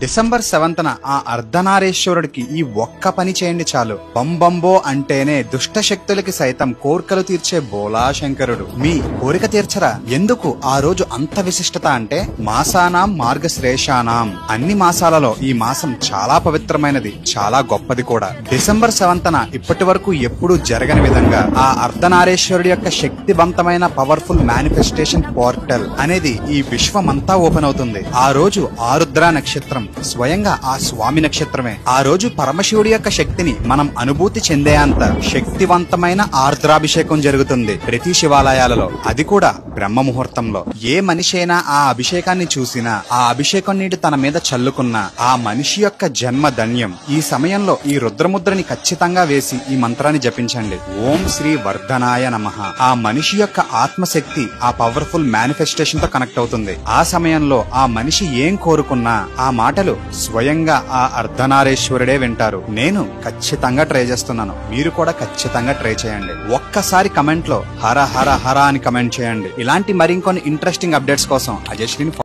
December 7న ఆ అర్ధనారీశ్వరుడికి ఈ ఒక్క పని చేయండి చాలు. బంబంబో అంటేనే దుష్ట శక్తులకి సైతం కోర్కెలు తీర్చే బోలా శంకరుడు. మీ కోరిక తీర్చరా? ఎందుకు ఆ రోజు అంత విశిష్టత అంటే మాసానాం మార్గశ్రేషానాం. అన్ని మాసాలలో ఈ మాసం చాలా పవిత్రమైనది, చాలా గొప్పది కూడా. డిసెంబర్ 7న ఇప్పటి వరకు ఎప్పుడూ జరగని విధంగా ఆ అర్ధనారీశ్వరుడి యొక్క శక్తివంతమైన పవర్ఫుల్ మేనిఫెస్టేషన్ పోర్టల్ అనేది ఈ విశ్వమంతా ఓపెన్ అవుతుంది. ఆ రోజు ఆరుద్ర నక్షత్రం స్వయంగా ఆ స్వామి నక్షత్రమే. ఆ రోజు పరమశివుడి యొక్క శక్తిని మనం అనుభూతి చెందేంత శక్తివంతమైన ఆర్ద్రాభిషేకం జరుగుతుంది ప్రతి శివాలయాలలో, అది కూడా బ్రహ్మ ముహూర్తంలో. ఏ మనిషి అయినా ఆ అభిషేకాన్ని చూసినా, ఆ అభిషేకం నీటి తన మీద చల్లుకున్నా ఆ మనిషి యొక్క జన్మ ధన్యం. ఈ సమయంలో ఈ రుద్రముద్రని ఖచ్చితంగా వేసి ఈ మంత్రాన్ని జపించండి. ఓం శ్రీ వర్ధనాయ నమః. ఆ మనిషి యొక్క ఆత్మశక్తి ఆ పవర్ఫుల్ మేనిఫెస్టేషన్ తో కనెక్ట్ అవుతుంది. ఆ సమయంలో ఆ మనిషి ఏం కోరుకున్నా ఆ మాటలు స్వయంగా ఆ అర్ధనారీశ్వరుడే వింటారు. నేను ఖచ్చితంగా ట్రై చేస్తున్నాను, మీరు కూడా ఖచ్చితంగా ట్రై చేయండి. ఒక్కసారి కమెంట్ లో హర హర హర అని కమెంట్ చేయండి. ఇలాంటి మరికొన్ని ఇంట్రెస్టింగ్ అప్డేట్స్ కోసం అజయ్ శ్రీని